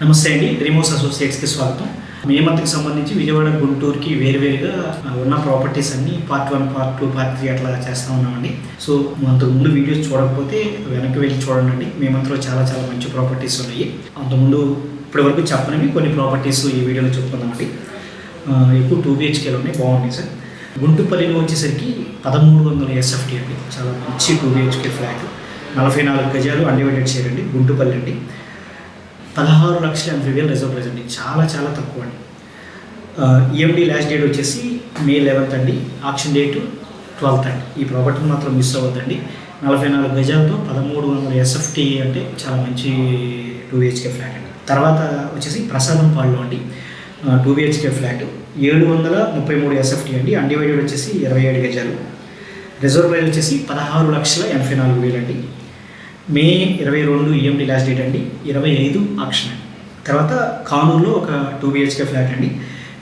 నమస్తే అండి, డ్రీమోస్ అసోసియేట్స్కి స్వాగతం. మే మంత్కి సంబంధించి విజయవాడ గుంటూరుకి వేరువేరుగా ఉన్న ప్రాపర్టీస్ అన్ని పార్ట్ 1, పార్ట్ 2, పార్ట్ 3 అట్లా చేస్తూ ఉన్నామండి. సో అంతకుముందు వీడియోస్ చూడకపోతే వెనక్కి వెళ్ళి చూడండి. మే మంత్లో చాలా చాలా మంచి ప్రాపర్టీస్ ఉన్నాయి. అంతకుముందు ఇప్పటివరకు చెప్పనివి కొన్ని ప్రాపర్టీస్ ఈ వీడియోలో చెప్పుకుందామండి. ఎక్కువ 2 BHKలు ఉన్నాయి, బాగున్నాయి సార్. గుంటుపల్లిలో వచ్చేసరికి 1300 SFT అండి, చాలా మంచి 2 BHK ఫ్లాట్, 44 గజాలు అన్డివైడెడ్ షేర్ అండి, గుంటుపల్లి అండి. 16,80,000 రిజర్వ్ ప్రైస్ అండి, చాలా చాలా తక్కువ అండి. EMD లాస్ట్ డేట్ వచ్చేసి May 11th అండి, ఆక్షన్ డేటు 12th అండి. ఈ ప్రాపర్టీని మాత్రం మిస్ అవ్వద్దండి. 44 గజాలతో 1300 SFT అంటే చాలా మంచి 2 BHK ఫ్లాట్ అండి. తర్వాత వచ్చేసి ప్రసాదం పాడులో అండి, 2 BHK ఫ్లాట్ 733 SFT అండి, అన్డివైడెడ్ వచ్చేసి 27 గజాలు, రిజర్వ్ ప్రైస్ వచ్చేసి 16,84,000 అండి. May 22 EMD లాస్ట్ డేట్ అండి, 25 ఆక్షన్ అండి. తర్వాత కానూరులో ఒక 2 BHK ఫ్లాట్ అండి,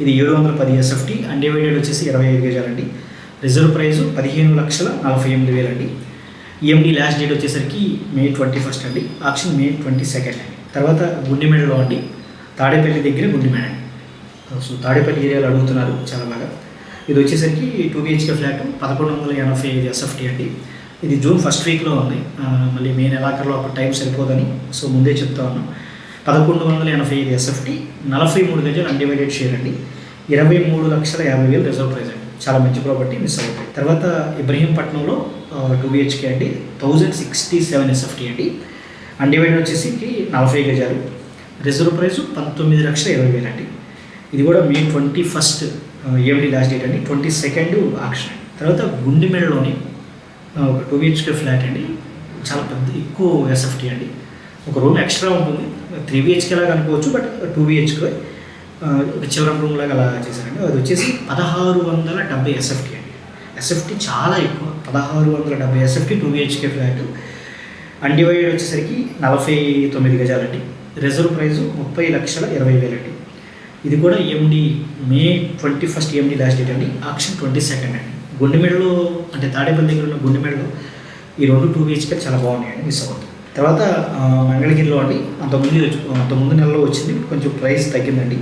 ఇది 710 SFT, అన్డివైడెడ్ వచ్చేసి 25 గజాలండి, రిజర్వ్ ప్రైస్ 15,48,000 అండి. EMD లాస్ట్ డేట్ వచ్చేసరికి May 21st అండి, ఆక్షన్ May 22nd అండి. తర్వాత గుండిమెడలో అండి, తాడేపల్లి దగ్గర గుండిమెడ అండి. సో తాడేపల్లి ఏరియాలో అడుగుతున్నారు చాలా బాగా. ఇది వచ్చేసరికి 2 BHK ఫ్లాట్ 1185 SFT అండి. ఇది జూన్ ఫస్ట్ వీక్లో ఉంది, మళ్ళీ మే నెలాఖరులో అప్పుడు టైం సరిపోదని సో ముందే చెప్తా ఉన్నాం. 1185 SFT, 43 గజాలు అన్డివైడెడ్ షేర్ అండి, 23,50,000 రిజర్వ్ ప్రైస్ అండి, చాలా మంచి ప్రాపర్టీ, మిస్ అవుతాయి. తర్వాత ఇబ్రహీంపట్నంలో 2 BHK అండి, 1067 SFT అండి, అన్డివైడెడ్ వచ్చేసి 40 గజాలు, రిజర్వ్ ప్రైస్ 19,20,000 అండి. ఇది కూడా May 21st EMD last date అండి, 22nd ఆక్షన్ అండి. తర్వాత గుండిమెడలోని ఒక 2 BHK ఫ్లాట్ అండి, చాలా పెద్ద ఎక్కువ SFT అండి, ఒక రూమ్ ఎక్స్ట్రా ఉంటుంది, 3 BHK లాగా అనుకోవచ్చు, బట్ 2 BHK ఒక చిల్డ్రన్ రూమ్ లాగా అలా చేశారండి. అది వచ్చేసి 1670 SFT అండి, SFT చాలా ఎక్కువ, 1670 SFT 2 BHK ఫ్లాట్, అన్డివైడెడ్ వచ్చేసరికి 49 గజాలండి, రిజర్వ్ ప్రైజు 30,20,000 అండి. ఇది కూడా May 21st EMD last date అండి, ఆక్షన్ 22nd అండి. గుండెమెడలో అంటే తాడేపల్లి దగ్గర ఉన్న గుండెమెడలో ఈ 2 BHK చాలా బాగున్నాయండి, మిస్ అవ్వద్దు. తర్వాత మంగళగిరిలో అండి, అంతకుముందు నెలలో వచ్చింది, కొంచెం ప్రైస్ తగ్గిందండి.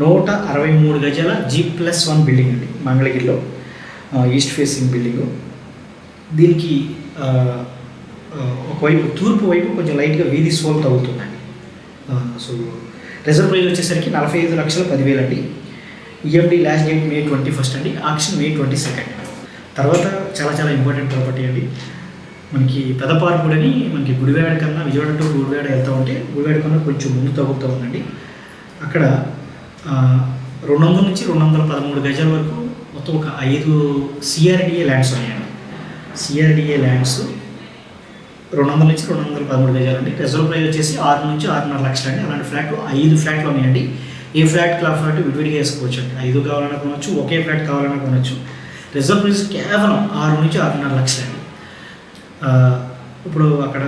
163 గజాల G+1 బిల్డింగ్ అండి, మంగళగిరిలో ఈస్ట్ ఫేసింగ్ బిల్డింగు. దీనికి ఒకవైపు తూర్పు వైపు కొంచెం లైట్గా వీధి సోల్ తగ్గుతుందండి. సో రిజర్వ్ ప్రైస్ వచ్చేసరికి 45,10,000 అండి. EMD last date May 21st అండి, ఆక్షన్ May 22nd. తర్వాత చాలా చాలా ఇంపార్టెంట్ ప్రాపర్టీ అండి, మనకి పెదపార్కుడు అని, మనకి గుడివాడ కన్నా విజయవాడ టు గుడివాడ వెళ్తూ ఉంటే గుడివాడ కన్నా కొంచెం ముందు తగ్గుతూ ఉందండి. అక్కడ 200 నుంచి 213 గజాల వరకు మొత్తం ఒక 5 CRDA ల్యాండ్స్ ఉన్నాయండి. CRDA ల్యాండ్స్ 200 నుంచి 213 గజాలండి, రిజర్వ్ ప్రైస్ వచ్చేసి 6 నుంచి 6.5 లక్షలు అండి. అలాంటి ఫ్లాట్లు 5 ఫ్లాట్లు ఉన్నాయండి. ఏ ఫ్లాట్కి ఆ ఫ్లాట్ విడివిడిగా వేసుకోవచ్చు అండి, 5 కావాలన్నా కొనవచ్చు, ఒకే ఫ్లాట్ కావాలన్నా కొనవచ్చు. రిజర్వ్ ప్రైస్ కేవలం 6 నుంచి 6.5 లక్షలు అండి. ఇప్పుడు అక్కడ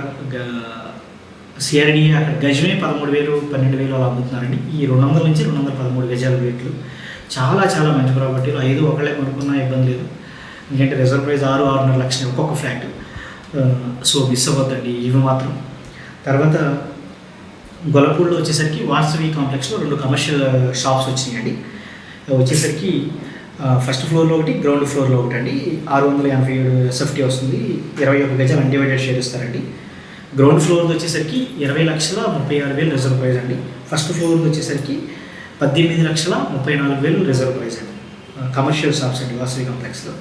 CRDA అక్కడ గజమే 13,000, 12,000 అలా అమ్ముతున్నారండి. ఈ 200 నుంచి 213 గజాల రేట్లు చాలా చాలా మంచి ప్రాపర్టీలు, 5 ఒకళ్ళే కొనుక్కున్నా ఇబ్బంది లేదు, ఎందుకంటే రిజర్వ్ ప్రైస్ 6, 6.5 లక్షలు ఒక్కొక్క ఫ్లాట్. సో మిస్ అవ్వద్దండి ఇవి మాత్రం. తర్వాత గొల్లపూడిలో వచ్చేసరికి వాసవి కాంప్లెక్స్లో 2 కమర్షియల్ షాప్స్ వచ్చినాయండి. వచ్చేసరికి ఫస్ట్ ఫ్లోర్లో ఒకటి, గ్రౌండ్ ఫ్లోర్లో ఒకటి అండి. 687 SFT వస్తుంది, 21 గజాలు అన్డివైడెడ్ షేర్ ఇస్తారండి. గ్రౌండ్ ఫ్లోర్ది వచ్చేసరికి 20,36,000 రిజర్వ్ ప్రైస్ అండి. ఫస్ట్ ఫ్లోర్ది వచ్చేసరికి 18,34,000 రిజర్వ్ ప్రైస్ అండి. కమర్షియల్ షాప్స్ అండి వాసవి కాంప్లెక్స్లో.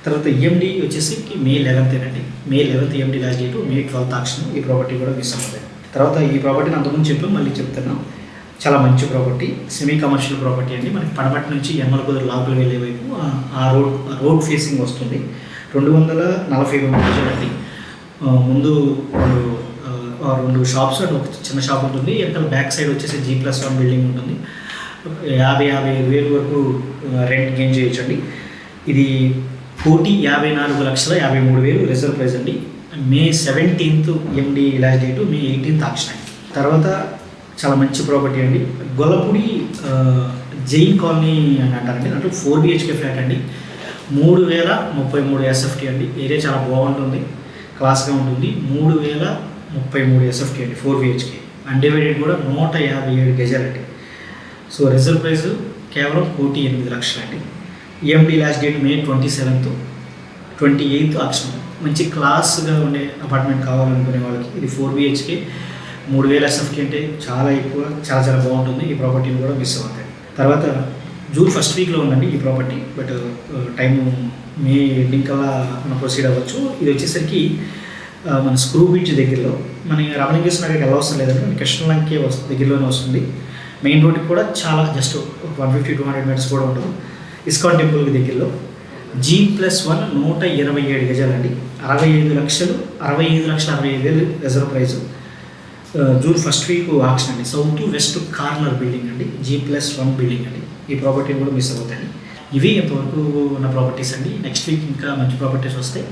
తర్వాత EMD వచ్చేసి May 11th అండి, May 11th EMD last date, May 12th auction. ఈ ప్రాపర్టీ కూడా మిస్ అవ్వదు. తర్వాత ఈ ప్రాపర్టీని అంతకుముందు చెప్పాం, మళ్ళీ చెప్తున్నాం, చాలా మంచి ప్రాపర్టీ, సెమీ కమర్షియల్ ప్రాపర్టీ అండి. మనకి పడమటి నుంచి యనమలకుదురు లాగులు వెళ్ళే వైపు ఆ రోడ్ ఫేసింగ్ వస్తుంది. 242 గజాలు అండి. ముందు 2 షాప్స్ అండ్ ఒక చిన్న షాప్ ఉంటుంది, వెనకాల బ్యాక్ సైడ్ వచ్చేసి G+1 బిల్డింగ్ ఉంటుంది. 50,000 వరకు రెంట్ గెయిన్ చేయొచ్చండి. ఇది 1,54,53,000 రిజర్వ్ ప్రైస్ అండి. May 17th EMD last date, May 18th auction అండి. తర్వాత చాలా మంచి ప్రాపర్టీ అండి, గొల్లపూడి జైన్ కాలనీ అని అంటారండి. దాంట్లో 4 BHK ఫ్లాట్ అండి, 3,033 SFT అండి. ఏరియా చాలా బాగుంటుంది, క్లాస్గా ఉంటుంది. 3,033 SFT అండి, 4 BHK. అన్డివైడెడ్ కూడా 157 గజాలండి. సో రిజర్వ్ ప్రైస్ కేవలం 1,08,00,000 అండి. EMD last date May 27th, 28th option. మంచి క్లాస్గా ఉండే అపార్ట్మెంట్ కావాలనుకునే వాళ్ళకి ఇది 4 BHK 3,000 SFK అంటే చాలా ఎక్కువ, చాలా చాలా బాగుంటుంది. ఈ ప్రాపర్టీని కూడా మిస్ అవుతాయి. తర్వాత June 1st వీక్లో ఉందండి ఈ property, but time May ending కల్లా మనం ప్రొసీడ్ అవ్వచ్చు. ఇది వచ్చేసరికి మన స్క్రూ బ్రిడ్జ్ దగ్గరలో, మన రామలింగేశ్వర నగర్కి ఎలా వస్తుంది లేదంటే మన కృష్ణలంకే దగ్గరలోనే వస్తుంది. మెయిన్ రోడ్కి కూడా చాలా జస్ట్ 150-200 మీటర్స్ కూడా ఉండదు. ఇస్కాన్ టెంపుల్కి దగ్గరలో G+1 127 గజాలండి. 65,65,65,000 reserve price. June 1st week auction అండి. సౌత్ వెస్ట్ కార్నర్ బిల్డింగ్ అండి, G+1 బిల్డింగ్ అండి. ఈ ప్రాపర్టీని కూడా మిస్ అవుతాయి. ఇవి ఇంతవరకు ఉన్న ప్రాపర్టీస్ అండి. నెక్స్ట్ వీక్ ఇంకా మంచి ప్రాపర్టీస్ వస్తాయి.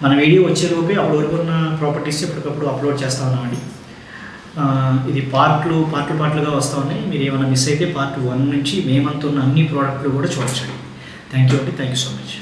మన వీడియో వచ్చేలోపే అప్పటి వరకు ఉన్న ప్రాపర్టీస్ ఎప్పటికప్పుడు అప్లోడ్ చేస్తూ ఉన్నామండి. ఇది పార్ట్లుగా వస్తూ ఉన్నాయి. మీరు ఏమైనా మిస్ అయితే Part 1 నుంచి మేమంతా ఉన్న అన్ని ప్రోడక్ట్లు కూడా చూడొచ్చండి. థ్యాంక్ యూ అండి. Thank you so much.